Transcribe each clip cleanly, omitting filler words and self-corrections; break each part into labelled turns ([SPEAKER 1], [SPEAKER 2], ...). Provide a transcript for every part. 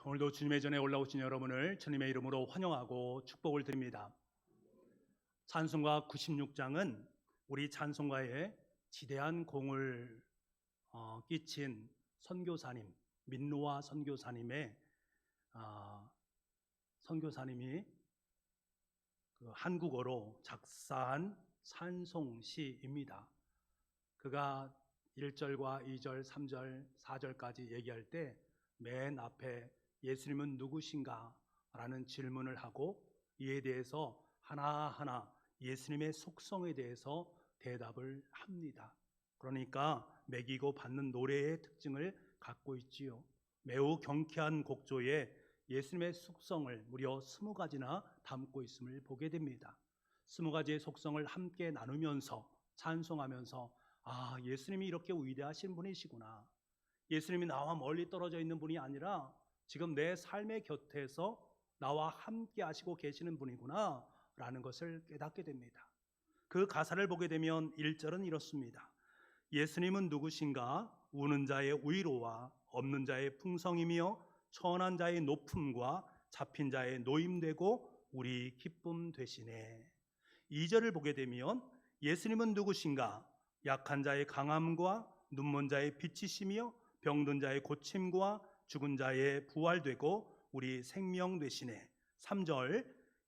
[SPEAKER 1] 오늘도 주님의 전에 올라오신 여러분을 주님의 이름으로 환영하고 축복을 드립니다. 찬송가 96장은 우리 찬송가에 지대한 공을 끼친 선교사님, 민노아 선교사님의 선교사님이 한국어로 작사한 찬송시입니다. 그가 1절과 2절, 3절, 4절까지 얘기할 때 맨 앞에 예수님은 누구신가? 라는 질문을 하고 이에 대해서 하나하나 예수님의 속성에 대해서 대답을 합니다. 그러니까 매기고 받는 노래의 특징을 갖고 있지요. 매우 경쾌한 곡조에 예수님의 속성을 무려 20가지나 담고 있음을 보게 됩니다. 20가지의 속성을 함께 나누면서 찬송하면서 예수님이 이렇게 위대하신 분이시구나. 예수님이 나와 멀리 떨어져 있는 분이 아니라 지금 내 삶의 곁에서 나와 함께 하시고 계시는 분이구나 라는 것을 깨닫게 됩니다. 그 가사를 보게 되면 1절은 이렇습니다. 예수님은 누구신가? 우는 자의 위로와 없는 자의 풍성이며 천한 자의 높음과 잡힌 자의 노임되고 우리 기쁨 되시네. 2절을 보게 되면 예수님은 누구신가? 약한 자의 강함과 눈먼 자의 빛이시며 병든 자의 고침과 죽은 자의 부활되고 우리 생명 되시네. 3절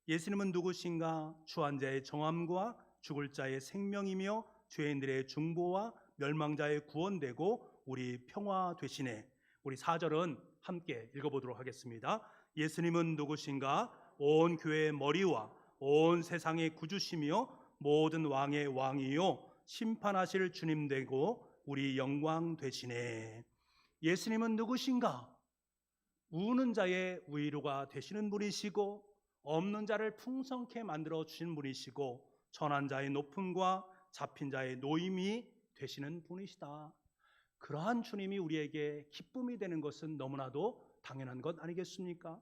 [SPEAKER 1] 예수님은 누구신가? 추한 자의 정함과 죽을 자의 생명이며 죄인들의 중보와 멸망자의 구원되고 우리 평화 되시네. 우리 4절은 함께 읽어보도록 하겠습니다. 예수님은 누구신가? 온 교회의 머리와 온 세상의 구주시며 모든 왕의 왕이요 심판하실 주님 되고 우리 영광 되시네. 예수님은 누구신가? 우는 자의 위로가 되시는 분이시고 없는 자를 풍성케 만들어 주신 분이시고 천한 자의 높음과 잡힌 자의 노임이 되시는 분이시다. 그러한 주님이 우리에게 기쁨이 되는 것은 너무나도 당연한 것 아니겠습니까?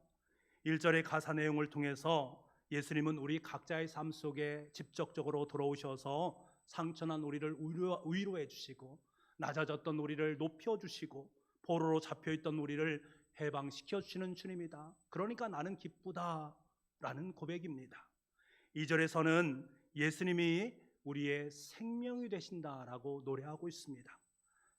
[SPEAKER 1] 1절의 가사 내용을 통해서 예수님은 우리 각자의 삶 속에 직접적으로 들어오셔서 상처난 우리를 위로해 주시고 낮아졌던 우리를 높여주시고 포로로 잡혀있던 우리를 해방시켜 주시는 주님이다. 그러니까 나는 기쁘다라는 고백입니다. 2절에서는 예수님이 우리의 생명이 되신다라고 노래하고 있습니다.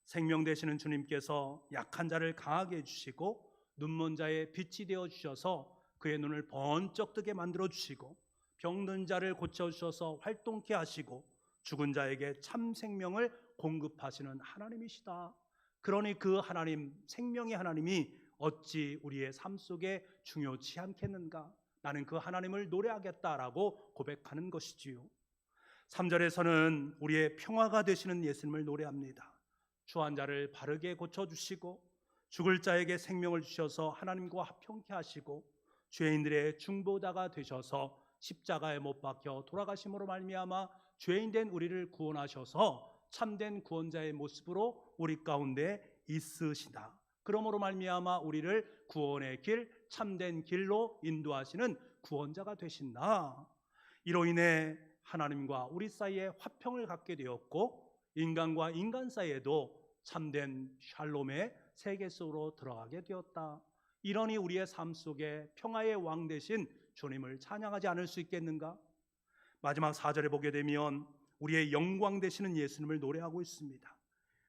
[SPEAKER 1] 생명 되시는 주님께서 약한 자를 강하게 해주시고 눈먼 자의 빛이 되어 주셔서 그의 눈을 번쩍 뜨게 만들어 주시고 병든 자를 고쳐주셔서 활동케 하시고 죽은 자에게 참 생명을 공급하시는 하나님이시다. 그러니 그 하나님, 생명의 하나님이 어찌 우리의 삶 속에 중요치 않겠는가? 나는 그 하나님을 노래하겠다라고 고백하는 것이지요. 3절에서는 우리의 평화가 되시는 예수님을 노래합니다. 추한 자를 바르게 고쳐주시고 죽을 자에게 생명을 주셔서 하나님과 화평케 하시고 죄인들의 중보자가 되셔서 십자가에 못 박혀 돌아가심으로 말미암아 죄인된 우리를 구원하셔서 참된 구원자의 모습으로 우리 가운데 있으시다. 그러므로 말미암아 우리를 구원의 길, 참된 길로 인도하시는 구원자가 되신다. 이로 인해 하나님과 우리 사이에 화평을 갖게 되었고 인간과 인간 사이에도 참된 샬롬의 세계 속으로 들어가게 되었다. 이러니 우리의 삶 속에 평화의 왕 되신 주님을 찬양하지 않을 수 있겠는가? 마지막 4절에 보게 되면 우리의 영광 되시는 예수님을 노래하고 있습니다.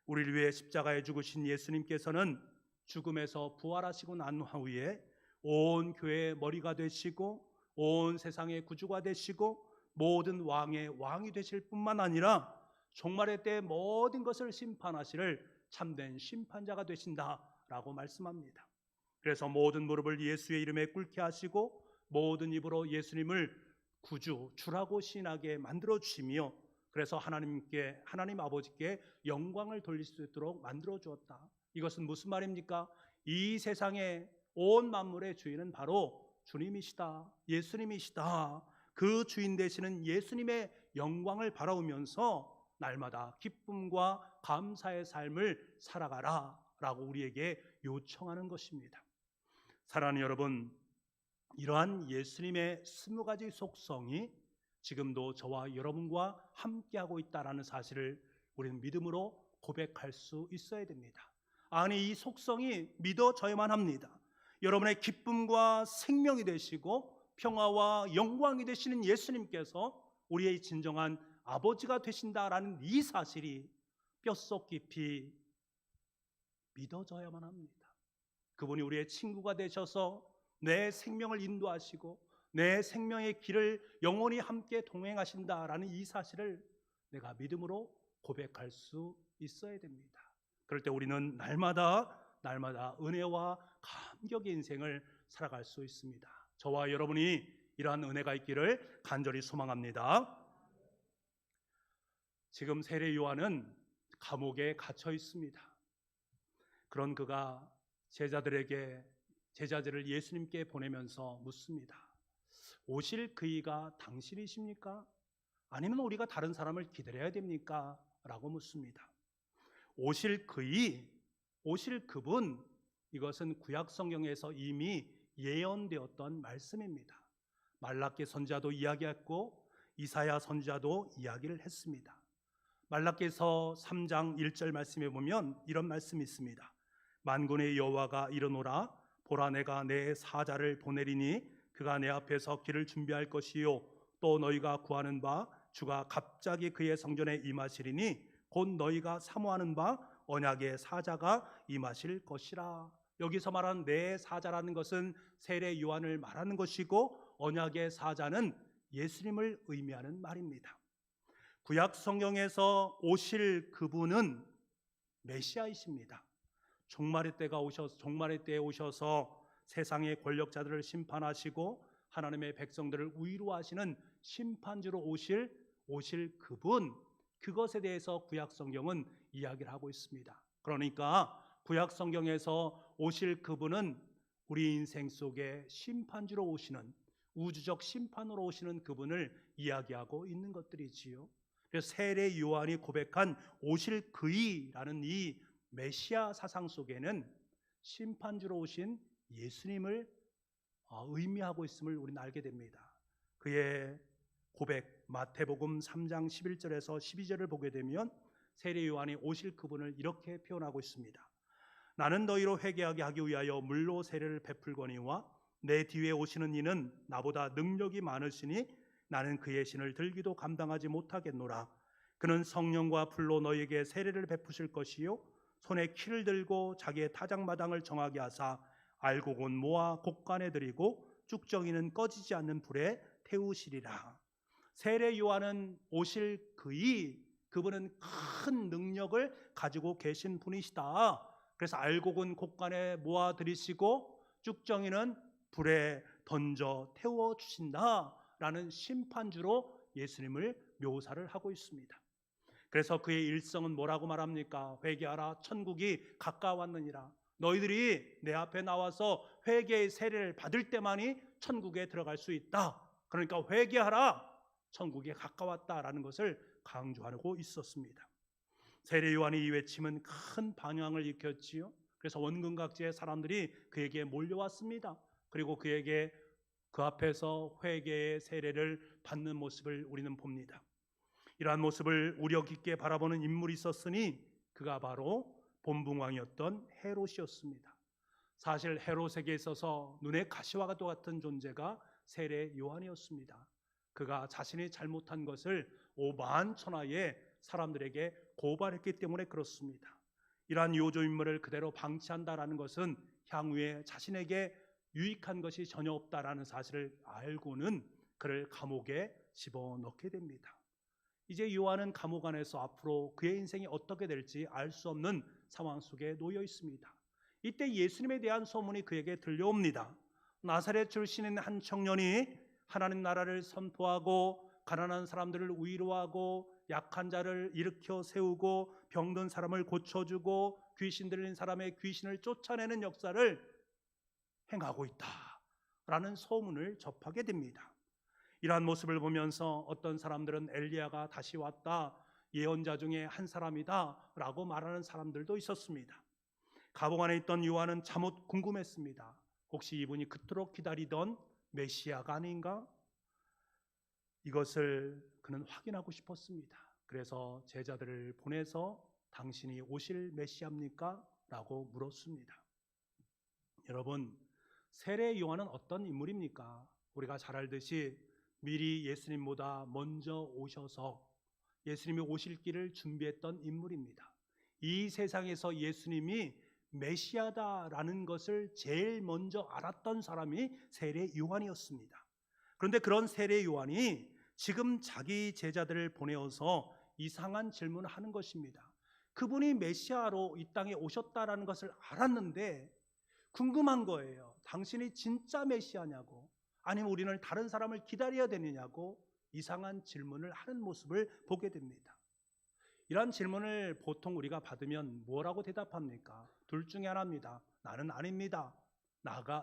[SPEAKER 1] 우리를 위해 십자가에 죽으신 예수님께서는 죽음에서 부활하시고 난 후에 온 교회의 머리가 되시고 온 세상의 구주가 되시고 모든 왕의 왕이 되실 뿐만 아니라 종말의 때 모든 것을 심판하실 참된 심판자가 되신다라고 말씀합니다. 그래서 모든 무릎을 예수의 이름에 꿇게 하시고 모든 입으로 예수님을 구주, 주라고 시인하게 만들어 주시며 그래서 하나님 아버지께 영광을 돌릴 수 있도록 만들어 주었다. 이것은 무슨 말입니까? 이 세상의 온 만물의 주인은 바로 주님이시다. 예수님이시다. 그 주인 되시는 예수님의 영광을 바라보면서 날마다 기쁨과 감사의 삶을 살아가라 라고 우리에게 요청하는 것입니다. 사랑하는 여러분, 이러한 예수님의 20가지 속성이 지금도 저와 여러분과 함께하고 있다는 사실을 우리는 믿음으로 고백할 수 있어야 됩니다. 아니, 이 속성이 믿어져야만 합니다. 여러분의 기쁨과 생명이 되시고 평화와 영광이 되시는 예수님께서 우리의 진정한 아버지가 되신다라는 이 사실이 뼛속 깊이 믿어져야만 합니다. 그분이 우리의 친구가 되셔서 내 생명을 인도하시고 내 생명의 길을 영원히 함께 동행하신다라는 이 사실을 내가 믿음으로 고백할 수 있어야 됩니다. 그럴 때 우리는 날마다 은혜와 감격의 인생을 살아갈 수 있습니다. 저와 여러분이 이러한 은혜가 있기를 간절히 소망합니다. 지금 세례 요한은 감옥에 갇혀 있습니다. 그런 그가 제자들을 예수님께 보내면서 묻습니다. 오실 그이가 당신이십니까? 아니면 우리가 다른 사람을 기다려야 됩니까? 라고 묻습니다. 오실 그분, 이것은 구약 성경에서 이미 예언되었던 말씀입니다. 말라기 선지자도 이야기했고 이사야 선지자도 이야기를 했습니다. 말라기서 3장 1절 말씀에 보면 이런 말씀이 있습니다. 만군의 여호와가 이르노라, 보라 내가 내 사자를 보내리니 그가 내 앞에서 길을 준비할 것이요 또 너희가 구하는 바 주가 갑자기 그의 성전에 임하시리니 곧 너희가 사모하는 바 언약의 사자가 임하실 것이라. 여기서 말하는 내 사자라는 것은 세례 요한을 말하는 것이고 언약의 사자는 예수님을 의미하는 말입니다. 구약 성경에서 오실 그분은 메시아이십니다. 종말의 때에 오셔서 세상의 권력자들을 심판하시고 하나님의 백성들을 위로하시는 심판주로 오실 그분, 그것에 대해서 구약 성경은 이야기를 하고 있습니다. 그러니까 구약 성경에서 오실 그분은 우리 인생 속에 심판주로 오시는, 우주적 심판으로 오시는 그분을 이야기하고 있는 것들이지요. 그래서 세례 요한이 고백한 오실 그이라는 이 메시아 사상 속에는 심판주로 오신 예수님을 의미하고 있음을 우리는 알게 됩니다. 그의 고백, 마태복음 3장 11절에서 12절을 보게 되면 세례 요한이 오실 그분을 이렇게 표현하고 있습니다. 나는 너희로 회개하게 하기 위하여 물로 세례를 베풀거니와 내 뒤에 오시는 이는 나보다 능력이 많으시니 나는 그의 신을 들기도 감당하지 못하겠노라. 그는 성령과 불로 너희에게 세례를 베푸실 것이요 손에 키를 들고 자기의 타작마당을 정하게 하사 알곡은 모아 곡간에 들이고 쭉정이는 꺼지지 않는 불에 태우시리라. 세례 요한은 오실 그분은 큰 능력을 가지고 계신 분이시다. 그래서 알곡은 곡간에 모아 들이시고 쭉정이는 불에 던져 태워 주신다라는 심판주로 예수님을 묘사를 하고 있습니다. 그래서 그의 일성은 뭐라고 말합니까? 회개하라, 천국이 가까웠느니라. 너희들이 내 앞에 나와서 회개의 세례를 받을 때만이 천국에 들어갈 수 있다. 그러니까 회개하라, 천국에 가까웠다라는 것을 강조하고 있었습니다. 세례 요한의 이 외침은 큰 반향을 일으켰지요. 그래서 원근각지의 사람들이 그에게 몰려왔습니다. 그리고 그에게 그 앞에서 회개의 세례를 받는 모습을 우리는 봅니다. 이러한 모습을 우려 깊게 바라보는 인물이 있었으니 그가 바로 본붕왕이었던 헤롯이었습니다. 사실 헤롯에게 있어서 눈에 가시와 같은 존재가 세례 요한이었습니다. 그가 자신이 잘못한 것을 오만천하의 사람들에게 고발했기 때문에 그렇습니다. 이러한 요조 인물을 그대로 방치한다라는 것은 향후에 자신에게 유익한 것이 전혀 없다라는 사실을 알고는 그를 감옥에 집어넣게 됩니다. 이제 요한은 감옥 안에서 앞으로 그의 인생이 어떻게 될지 알 수 없는 상황 속에 놓여 있습니다. 이때 예수님에 대한 소문이 그에게 들려옵니다. 나사렛 출신인 한 청년이 하나님 나라를 선포하고 가난한 사람들을 위로하고 약한 자를 일으켜 세우고 병든 사람을 고쳐주고 귀신 들린 사람의 귀신을 쫓아내는 역사를 행하고 있다라는 소문을 접하게 됩니다. 이러한 모습을 보면서 어떤 사람들은 엘리야가 다시 왔다, 예언자 중에 한 사람이다 라고 말하는 사람들도 있었습니다. 감옥 안에 있던 요한은 참으로 궁금했습니다. 혹시 이분이 그토록 기다리던 메시아가 아닌가? 이것을 그는 확인하고 싶었습니다. 그래서 제자들을 보내서 당신이 오실 메시아입니까? 라고 물었습니다. 여러분, 세례 요한은 어떤 인물입니까? 우리가 잘 알듯이 미리 예수님보다 먼저 오셔서 예수님이 오실 길을 준비했던 인물입니다. 이 세상에서 예수님이 메시아다라는 것을 제일 먼저 알았던 사람이 세례 요한이었습니다. 그런데 그런 세례 요한이 지금 자기 제자들을 보내어서 이상한 질문을 하는 것입니다. 그분이 메시아로 이 땅에 오셨다라는 것을 알았는데 궁금한 거예요. 당신이 진짜 메시아냐고, 아니면 우리는 다른 사람을 기다려야 되느냐고 이상한 질문을 하는 모습을 보게 됩니다. 이런 질문을 보통 우리가 받으면 뭐라고 대답합니까? 둘 중에 하나입니다. 나는 아닙니다.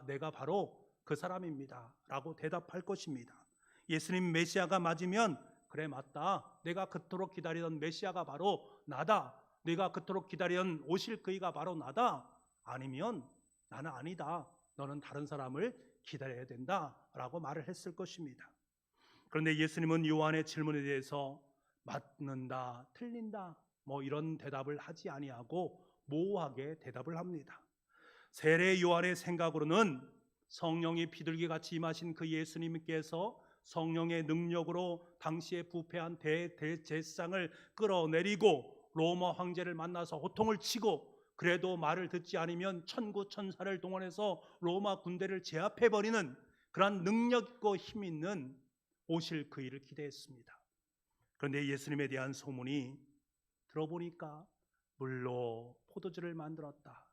[SPEAKER 1] 내가 바로 그 사람입니다 라고 대답할 것입니다. 예수님 메시아가 맞으면 그래 맞다, 내가 그토록 기다리던 메시아가 바로 나다, 내가 그토록 기다리던 오실 그이가 바로 나다. 아니면 나는 아니다, 너는 다른 사람을 기다려야 된다 라고 말을 했을 것입니다. 그런데 예수님은 요한의 질문에 대해서 맞는다, 틀린다 이런 대답을 하지 아니하고 모호하게 대답을 합니다. 세례 요한의 생각으로는 성령이 비둘기같이 임하신 그 예수님께서 성령의 능력으로 당시에 부패한 대제사장을 끌어내리고 로마 황제를 만나서 호통을 치고 그래도 말을 듣지 않으면 천구 천사를 동원해서 로마 군대를 제압해버리는 그런 능력 있고 힘 있는 오실 그 일을 기대했습니다. 그런데 예수님에 대한 소문이 들어보니까 물로 포도주를 만들었다,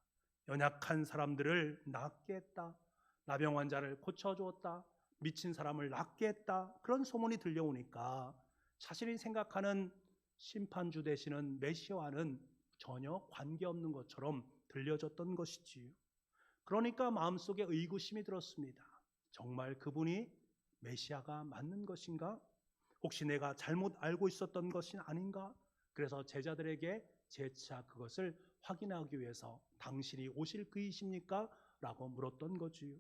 [SPEAKER 1] 연약한 사람들을 낫게 했다, 나병 환자를 고쳐주었다, 미친 사람을 낫게 했다, 그런 소문이 들려오니까 자신이 생각하는 심판주 되시는 메시아와는 전혀 관계없는 것처럼 들려졌던 것이지요. 그러니까 마음속에 의구심이 들었습니다. 정말 그분이 메시아가 맞는 것인가? 혹시 내가 잘못 알고 있었던 것이 아닌가? 그래서 제자들에게 재차 그것을 확인하기 위해서 당신이 오실 그이십니까? 라고 물었던 거지요.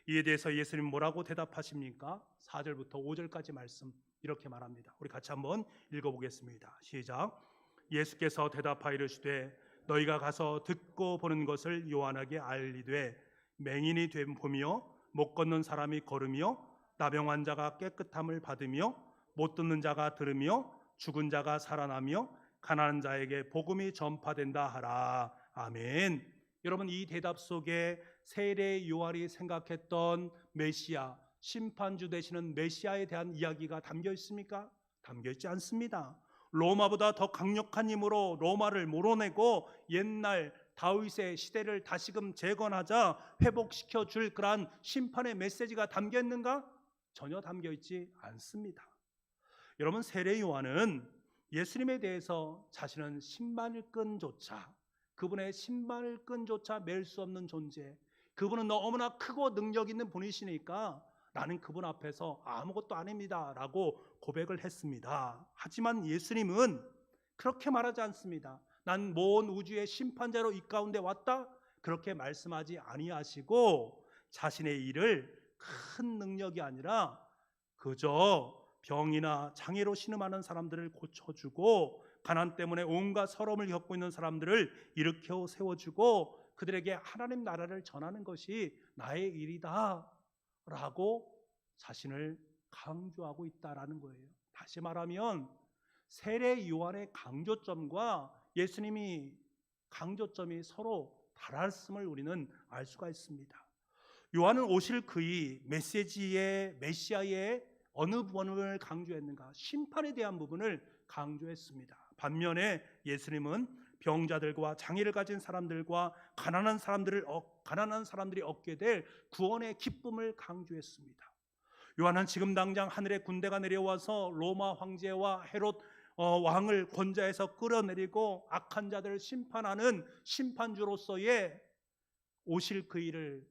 [SPEAKER 1] 이에 대해서 예수님 뭐라고 대답하십니까? 4절부터 5절까지 말씀 이렇게 말합니다. 우리 같이 한번 읽어보겠습니다. 시작. 예수께서 대답하여 이르시되 너희가 가서 듣고 보는 것을 요한에게 알리되 맹인이 보며 못 걷는 사람이 걸으며 나병 환자가 깨끗함을 받으며 못 듣는 자가 들으며 죽은 자가 살아나며 가난한 자에게 복음이 전파된다 하라. 아멘. 여러분, 이 대답 속에 세례 요한이 생각했던 메시아, 심판주 되시는 메시아에 대한 이야기가 담겨 있습니까? 담겨 있지 않습니다. 로마보다 더 강력한 힘으로 로마를 몰아내고 옛날 다윗의 시대를 다시금 재건하자 회복시켜 줄 그러한 심판의 메시지가 담겨 있는가? 전혀 담겨 있지 않습니다. 여러분, 세례 요한은 예수님에 대해서 자신은 신발끈조차, 그분의 신발끈조차 맬 수 없는 존재, 그분은 너무나 크고 능력 있는 분이시니까 나는 그분 앞에서 아무것도 아닙니다 라고 고백을 했습니다. 하지만 예수님은 그렇게 말하지 않습니다. 난 먼 우주의 심판자로 이 가운데 왔다, 그렇게 말씀하지 아니하시고 자신의 일을 큰 능력이 아니라 그저 병이나 장애로 신음하는 사람들을 고쳐주고 가난 때문에 온갖 서러움을 겪고 있는 사람들을 일으켜 세워주고 그들에게 하나님 나라를 전하는 것이 나의 일이다 라고 자신을 강조하고 있다라는 거예요. 다시 말하면 세례 요한의 강조점과 예수님이 강조점이 서로 달랐음을 우리는 알 수가 있습니다. 요한은 오실 그의 메시지의 메시아의 어느 부분을 강조했는가? 심판에 대한 부분을 강조했습니다. 반면에 예수님은 병자들과 장애를 가진 사람들과 가난한 사람들이 얻게 될 구원의 기쁨을 강조했습니다. 요한은 지금 당장 하늘에 군대가 내려와서 로마 황제와 헤롯 왕을 권좌에서 끌어내리고 악한 자들을 심판하는 심판주로서의 오실 그 일을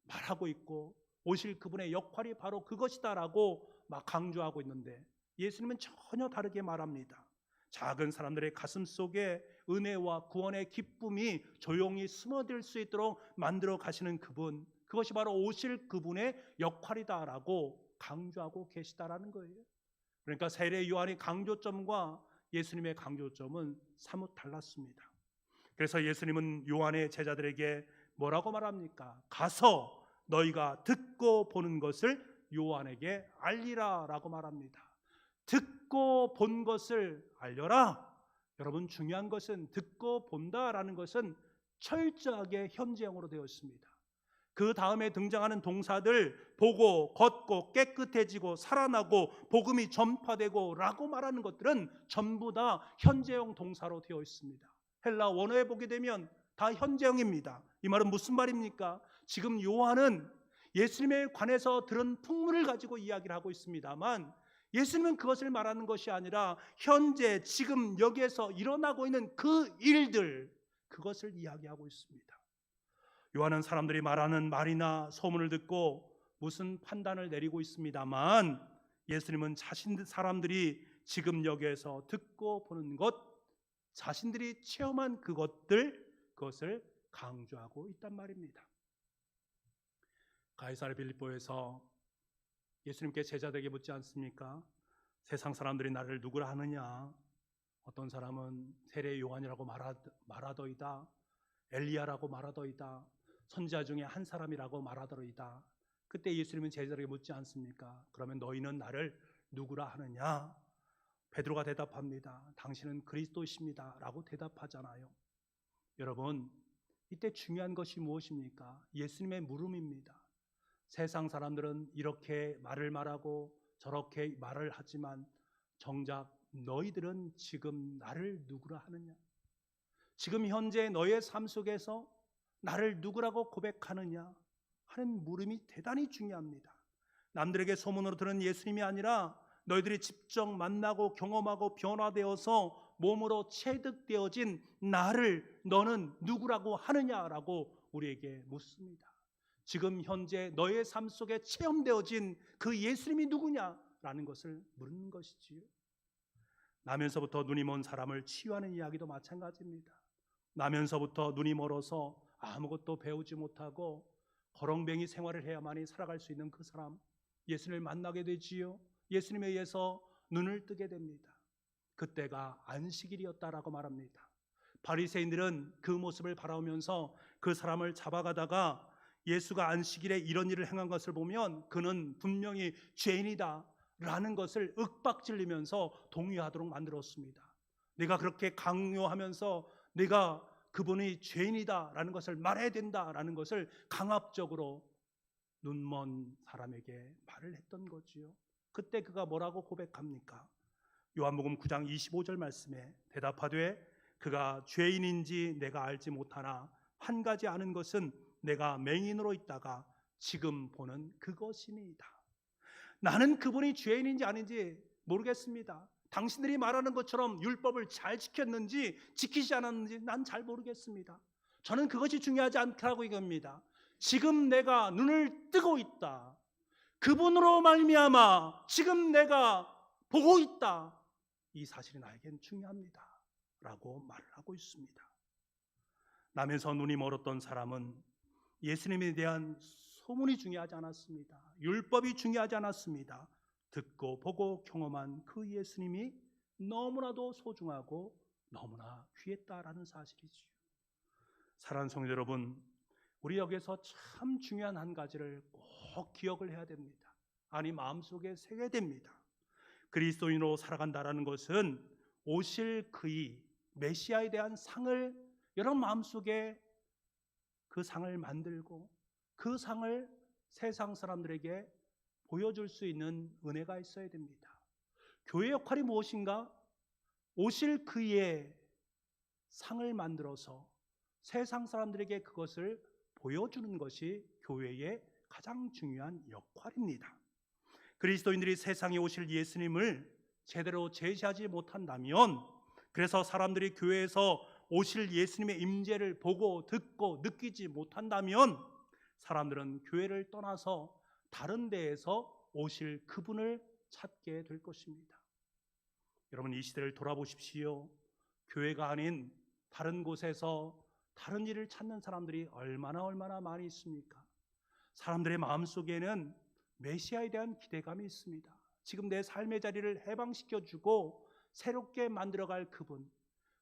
[SPEAKER 1] 말하고 있고 오실 그분의 역할이 바로 그것이다라고 막 강조하고 있는데 예수님은 전혀 다르게 말합니다. 작은 사람들의 가슴 속에 은혜와 구원의 기쁨이 조용히 스며들 수 있도록 만들어 가시는 그분, 그것이 바로 오실 그분의 역할이다라고 강조하고 계시다라는 거예요. 그러니까 세례 요한의 강조점과 예수님의 강조점은 사뭇 달랐습니다. 그래서 예수님은 요한의 제자들에게 뭐라고 말합니까? 가서 너희가 듣고 보는 것을 요한에게 알리라 라고 말합니다. 듣고 본 것을 알려라. 여러분, 중요한 것은 듣고 본다라는 것은 철저하게 현재형으로 되어 있습니다. 그 다음에 등장하는 동사들, 보고, 걷고, 깨끗해지고, 살아나고, 복음이 전파되고 라고 말하는 것들은 전부 다 현재형 동사로 되어 있습니다. 헬라 원어에 보게 되면 다 현재형입니다. 이 말은 무슨 말입니까? 지금 요한은 예수님에 관해서 들은 풍문을 가지고 이야기를 하고 있습니다만, 예수님은 그것을 말하는 것이 아니라 현재 지금 여기에서 일어나고 있는 그 일들, 그것을 이야기하고 있습니다. 요한은 사람들이 말하는 말이나 소문을 듣고 무슨 판단을 내리고 있습니다만, 예수님은 사람들이 지금 여기에서 듣고 보는 것, 자신들이 체험한 그것을 강조하고 있단 말입니다. 가이사랴 빌립보에서 예수님께 제자들에게 묻지 않습니까? 세상 사람들이 나를 누구라 하느냐? 어떤 사람은 세례 요한이라고 말하더이다, 엘리야라고 말하더이다, 선지자 중에 한 사람이라고 말하더이다. 그때 예수님은 제자들에게 묻지 않습니까? 그러면 너희는 나를 누구라 하느냐? 베드로가 대답합니다. 당신은 그리스도이십니다 라고 대답하잖아요. 여러분, 이때 중요한 것이 무엇입니까? 예수님의 물음입니다. 세상 사람들은 이렇게 말을 말하고 저렇게 말을 하지만 정작 너희들은 지금 나를 누구라 하느냐? 지금 현재 너의 삶 속에서 나를 누구라고 고백하느냐 하는 물음이 대단히 중요합니다. 남들에게 소문으로 들은 예수님이 아니라 너희들이 직접 만나고 경험하고 변화되어서 몸으로 체득되어진 나를 너는 누구라고 하느냐라고 우리에게 묻습니다. 지금 현재 너의 삶 속에 체험되어진 그 예수님이 누구냐라는 것을 묻는 것이지요. 나면서부터 눈이 먼 사람을 치유하는 이야기도 마찬가지입니다. 나면서부터 눈이 멀어서 아무것도 배우지 못하고 거렁뱅이 생활을 해야만이 살아갈 수 있는 그 사람, 예수님을 만나게 되지요. 예수님에 의해서 눈을 뜨게 됩니다. 그때가 안식일이었다라고 말합니다. 바리새인들은 그 모습을 바라보면서 그 사람을 잡아가다가 예수가 안식일에 이런 일을 행한 것을 보면 그는 분명히 죄인이다 라는 것을 윽박질리면서 동의하도록 만들었습니다. 내가 그렇게 강요하면서 내가 그분이 죄인이다 라는 것을 말해야 된다 라는 것을 강압적으로 눈먼 사람에게 말을 했던 거지요. 그때 그가 뭐라고 고백합니까? 요한복음 9장 25절 말씀에 대답하되 그가 죄인인지 내가 알지 못하나 한 가지 아는 것은 내가 맹인으로 있다가 지금 보는 그것이니이다. 나는 그분이 죄인인지 아닌지 모르겠습니다. 당신들이 말하는 것처럼 율법을 잘 지켰는지 지키지 않았는지 난 잘 모르겠습니다. 저는 그것이 중요하지 않다고 이겁니다. 지금 내가 눈을 뜨고 있다. 그분으로 말미암아 지금 내가 보고 있다. 이 사실이 나에겐 중요합니다 라고 말을 하고 있습니다. 나면서 눈이 멀었던 사람은 예수님에 대한 소문이 중요하지 않았습니다. 율법이 중요하지 않았습니다. 듣고 보고 경험한 그 예수님이 너무나도 소중하고 너무나 귀했다라는 사실이지요. 사랑하는 성도 여러분, 우리 여기서 참 중요한 한 가지를 꼭 기억을 해야 됩니다. 아니, 마음속에 새겨야 됩니다. 그리스도인으로 살아간다라는 것은 오실 그의 메시아에 대한 상을 여러분 마음속에 그 상을 만들고 그 상을 세상 사람들에게 보여줄 수 있는 은혜가 있어야 됩니다. 교회 역할이 무엇인가? 오실 그의 상을 만들어서 세상 사람들에게 그것을 보여주는 것이 교회의 가장 중요한 역할입니다. 그리스도인들이 세상에 오실 예수님을 제대로 제시하지 못한다면, 그래서 사람들이 교회에서 오실 예수님의 임재를 보고 듣고 느끼지 못한다면 사람들은 교회를 떠나서 다른 데에서 오실 그분을 찾게 될 것입니다. 여러분, 이 시대를 돌아보십시오. 교회가 아닌 다른 곳에서 다른 일을 찾는 사람들이 얼마나 많이 있습니까? 사람들의 마음속에는 메시아에 대한 기대감이 있습니다. 지금 내 삶의 자리를 해방시켜주고 새롭게 만들어갈 그분,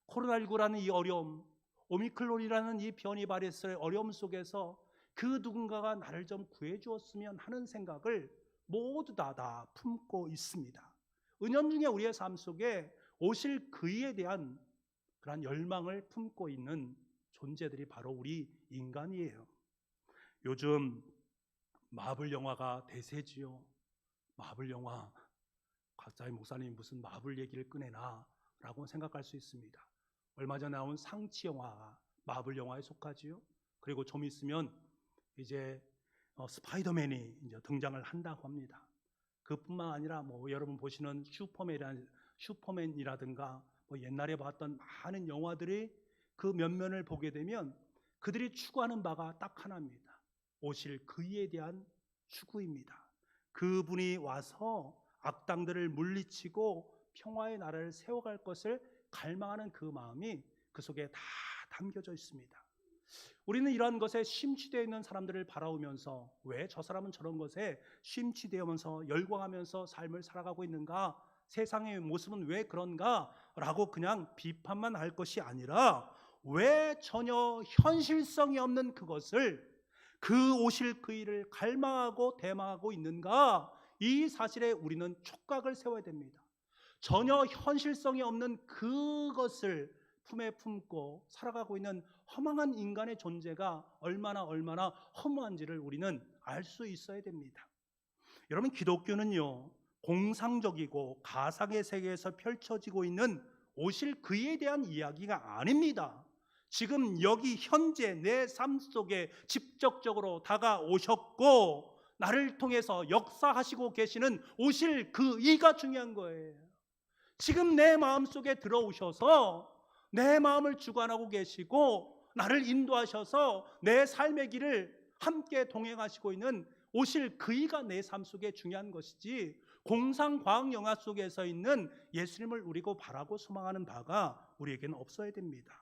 [SPEAKER 1] 코로나19라는 이 어려움, 오미크론이라는 이 변이 발했을 어려움 속에서 그 누군가가 나를 좀 구해 주었으면 하는 생각을 모두 다 품고 있습니다. 은연중에 우리의 삶 속에 오실 그이에 대한 그런 열망을 품고 있는 존재들이 바로 우리 인간이에요. 요즘 마블 영화가 대세지요. 마블 영화, 각자의 목사님이 무슨 마블 얘기를 꺼내나 라고 생각할 수 있습니다. 얼마 전에 나온 상치 영화가 마블 영화에 속하지요. 그리고 좀 있으면 이제 스파이더맨이 이제 등장을 한다고 합니다. 그뿐만 아니라 뭐 여러분 보시는 슈퍼맨이라든가 뭐 옛날에 봤던 많은 영화들이 그 면면을 보게 되면 그들이 추구하는 바가 딱 하나입니다. 오실 그이에 대한 추구입니다. 그분이 와서 악당들을 물리치고 평화의 나라를 세워갈 것을 갈망하는 그 마음이 그 속에 다 담겨져 있습니다. 우리는 이러한 것에 심취되어 있는 사람들을 바라보면서 왜 저 사람은 저런 것에 심취되면서 열광하면서 삶을 살아가고 있는가, 세상의 모습은 왜 그런가 라고 그냥 비판만 할 것이 아니라 왜 전혀 현실성이 없는 그것을, 그 오실 그 일을 갈망하고 대망하고 있는가, 이 사실에 우리는 촉각을 세워야 됩니다. 전혀 현실성이 없는 그것을 품에 품고 살아가고 있는 허망한 인간의 존재가 얼마나 허무한지를 우리는 알 수 있어야 됩니다. 여러분, 기독교는요, 공상적이고 가상의 세계에서 펼쳐지고 있는 오실 그에 대한 이야기가 아닙니다. 지금 여기 현재 내 삶 속에 직접적으로 다가오셨고 나를 통해서 역사하시고 계시는 오실 그 이가 중요한 거예요. 지금 내 마음속에 들어오셔서 내 마음을 주관하고 계시고 나를 인도하셔서 내 삶의 길을 함께 동행하시고 있는 오실 그이가 내 삶 속에 중요한 것이지, 공상과학 영화 속에서 있는 예수님을 우리가 바라고 소망하는 바가 우리에게는 없어야 됩니다.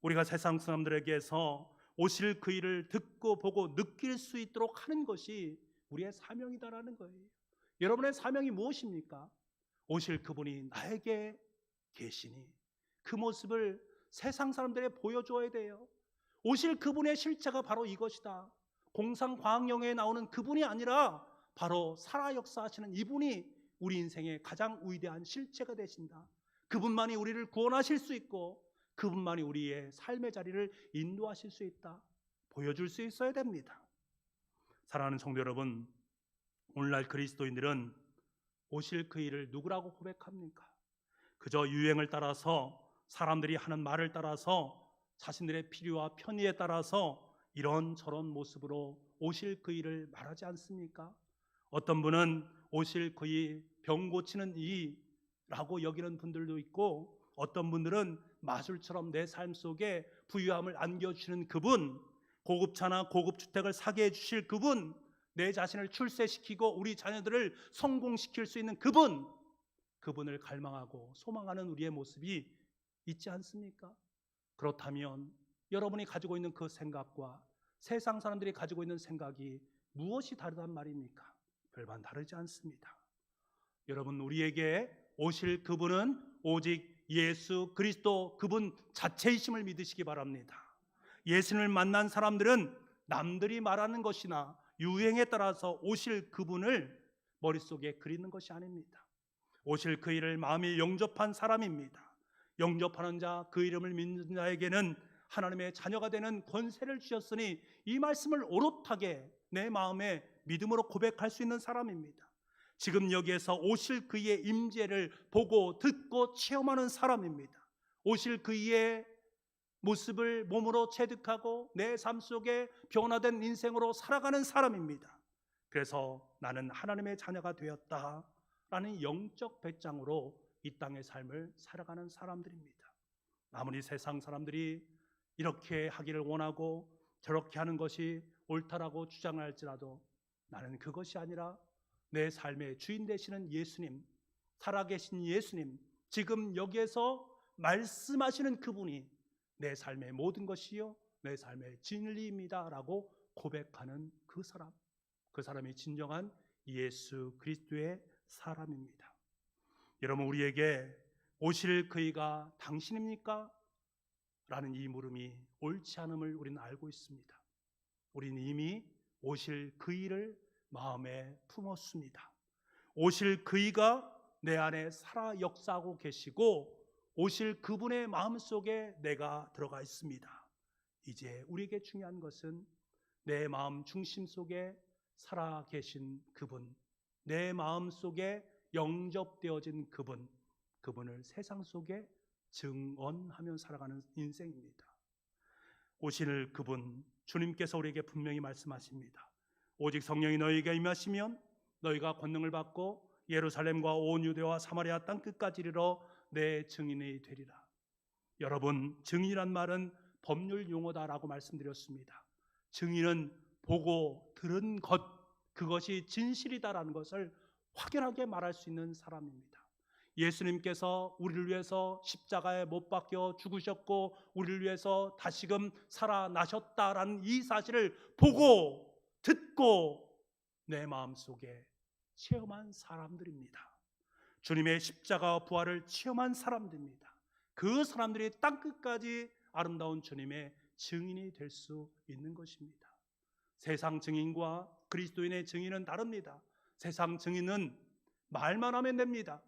[SPEAKER 1] 우리가 세상 사람들에게서 오실 그이를 듣고 보고 느낄 수 있도록 하는 것이 우리의 사명이다라는 거예요. 여러분의 사명이 무엇입니까? 오실 그분이 나에게 계시니 그 모습을 세상 사람들에 보여줘야 돼요. 오실 그분의 실체가 바로 이것이다. 공상과학영화에 나오는 그분이 아니라 바로 살아 역사하시는 이분이 우리 인생의 가장 위대한 실체가 되신다. 그분만이 우리를 구원하실 수 있고 그분만이 우리의 삶의 자리를 인도하실 수 있다. 보여줄 수 있어야 됩니다. 사랑하는 성도 여러분, 오늘날 그리스도인들은 오실 그 일을 누구라고 고백합니까? 그저 유행을 따라서, 사람들이 하는 말을 따라서, 자신들의 필요와 편의에 따라서 이런저런 모습으로 오실 그 일을 말하지 않습니까? 어떤 분은 오실 그 일, 병 고치는 이라고 여기는 분들도 있고, 어떤 분들은 마술처럼 내 삶 속에 부유함을 안겨주시는 그분, 고급차나 고급주택을 사게 해주실 그분, 내 자신을 출세시키고 우리 자녀들을 성공시킬 수 있는 그분을 갈망하고 소망하는 우리의 모습이 있지 않습니까? 그렇다면 여러분이 가지고 있는 그 생각과 세상 사람들이 가지고 있는 생각이 무엇이 다르단 말입니까? 별반 다르지 않습니다. 여러분, 우리에게 오실 그분은 오직 예수 그리스도 그분 자체이심을 믿으시기 바랍니다. 예수님을 만난 사람들은 남들이 말하는 것이나 유행에 따라서 오실 그분을 머릿속에 그리는 것이 아닙니다. 오실 그 일을 마음이 영접한 사람입니다. 영접하는 자, 그 이름을 믿는 자에게는 하나님의 자녀가 되는 권세를 주셨으니 이 말씀을 오롯하게 내 마음에 믿음으로 고백할 수 있는 사람입니다. 지금 여기에서 오실 그의 임재를 보고 듣고 체험하는 사람입니다. 오실 그의 모습을 몸으로 체득하고 내 삶 속에 변화된 인생으로 살아가는 사람입니다. 그래서 나는 하나님의 자녀가 되었다라는 영적 배짱으로 이 땅의 삶을 살아가는 사람들입니다. 아무리 세상 사람들이 이렇게 하기를 원하고 저렇게 하는 것이 옳다라고 주장할지라도 나는 그것이 아니라 내 삶의 주인 되시는 예수님, 살아계신 예수님, 지금 여기에서 말씀하시는 그분이 내 삶의 모든 것이요 내 삶의 진리입니다 라고 고백하는 그 사람이 진정한 예수 그리스도의 사람입니다. 여러분, 우리에게 오실 그이가 당신입니까? 라는 이 물음이 옳지 않음을 우리는 알고 있습니다. 우리는 이미 오실 그이를 마음에 품었습니다. 오실 그이가 내 안에 살아 역사하고 계시고 오실 그분의 마음속에 내가 들어가 있습니다. 이제 우리에게 중요한 것은 내 마음 중심 속에 살아 계신 그분, 내 마음 속에 영접되어진 그분, 그분을 세상 속에 증언하며 살아가는 인생입니다. 오실 그분, 주님께서 우리에게 분명히 말씀하십니다. 오직 성령이 너희에게 임하시면 너희가 권능을 받고 예루살렘과 온 유대와 사마리아 땅 끝까지 이르러 내 증인이 되리라. 여러분, 증인이란 말은 법률 용어다라고 말씀드렸습니다. 증인은 보고 들은 것, 그것이 진실이다라는 것을 확연하게 말할 수 있는 사람입니다. 예수님께서 우리를 위해서 십자가에 못 박혀 죽으셨고 우리를 위해서 다시금 살아나셨다라는 이 사실을 보고 듣고 내 마음속에 체험한 사람들입니다. 주님의 십자가와 부활을 체험한 사람들입니다. 그 사람들이 땅끝까지 아름다운 주님의 증인이 될 수 있는 것입니다. 세상 증인과 그리스도인의 증인은 다릅니다. 세상 증인은 말만 하면 됩니다.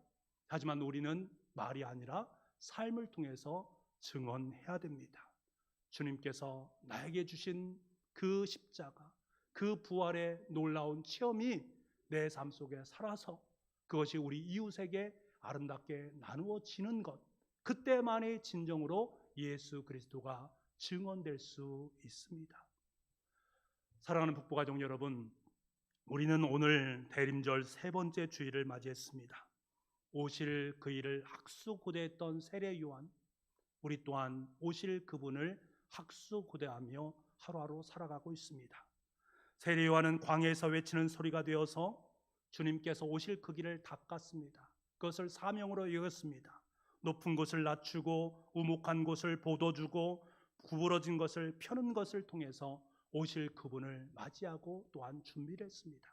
[SPEAKER 1] 하지만 우리는 말이 아니라 삶을 통해서 증언해야 됩니다. 주님께서 나에게 주신 그 십자가, 그 부활의 놀라운 체험이 내 삶 속에 살아서 그것이 우리 이웃에게 아름답게 나누어지는 것, 그때만이 진정으로 예수 그리스도가 증언될 수 있습니다. 사랑하는 북부가족 여러분, 우리는 오늘 대림절 세 번째 주일을 맞이했습니다. 오실 그이를 학수고대했던 세례 요한, 우리 또한 오실 그분을 학수고대하며 하루하루 살아가고 있습니다. 세례 요한은 광야에서 외치는 소리가 되어서 주님께서 오실 그 길을 닦았습니다. 그것을 사명으로 여겼습니다. 높은 곳을 낮추고 우묵한 곳을 보도주고 구부러진 것을 펴는 것을 통해서 오실 그분을 맞이하고 또한 준비를 했습니다.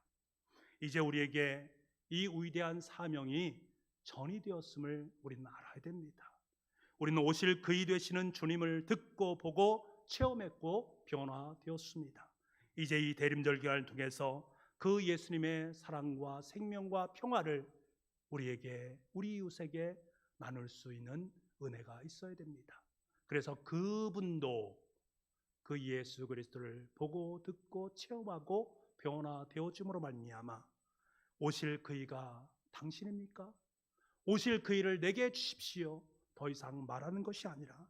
[SPEAKER 1] 이제 우리에게 이 위대한 사명이 전이되었음을 우리는 알아야 됩니다. 우리는 오실 그이 되시는 주님을 듣고 보고 체험했고 변화되었습니다. 이제 이 대림절 기간을 통해서 그 예수님의 사랑과 생명과 평화를 우리에게, 우리 이웃에게 나눌 수 있는 은혜가 있어야 됩니다. 그래서 그분도 그 예수 그리스도를 보고 듣고 체험하고 변화되어짐으로 말미암아 오실 그이가 당신입니까? 오실 그이를 내게 주십시오. 더 이상 말하는 것이 아니라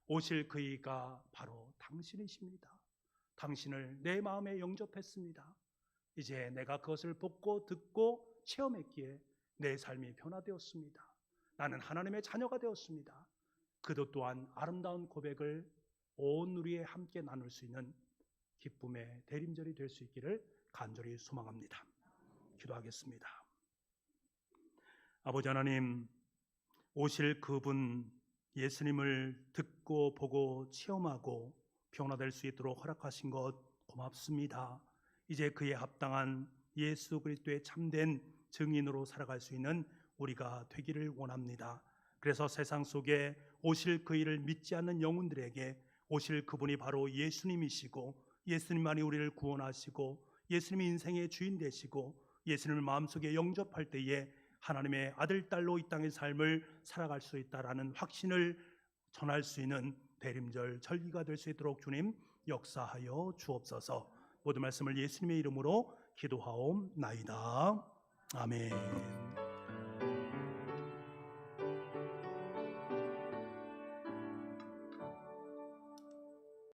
[SPEAKER 1] 오실 그이가 바로 당신이십니다. 당신을 내 마음에 영접했습니다. 이제 내가 그것을 보고 듣고 체험했기에 내 삶이 변화되었습니다. 나는 하나님의 자녀가 되었습니다. 그도 또한 아름다운 고백을 온 우리에 함께 나눌 수 있는 기쁨의 대림절이 될 수 있기를 간절히 소망합니다. 기도하겠습니다. 아버지 하나님, 오실 그분 예수님을 듣고 보고 체험하고 변화될 수 있도록 허락하신 것 고맙습니다. 이제 그에 합당한 예수 그리스도의 참된 증인으로 살아갈 수 있는 우리가 되기를 원합니다. 그래서 세상 속에 오실 그 일을 믿지 않는 영혼들에게 오실 그분이 바로 예수님이시고 예수님만이 우리를 구원하시고 예수님이 인생의 주인 되시고 예수님을 마음속에 영접할 때에 하나님의 아들, 딸로 이 땅의 삶을 살아갈 수 있다라는 확신을 전할 수 있는 대림절 절기가 될 수 있도록 주님 역사하여 주옵소서. 모든 말씀을 예수님의 이름으로 기도하옵나이다. 아멘.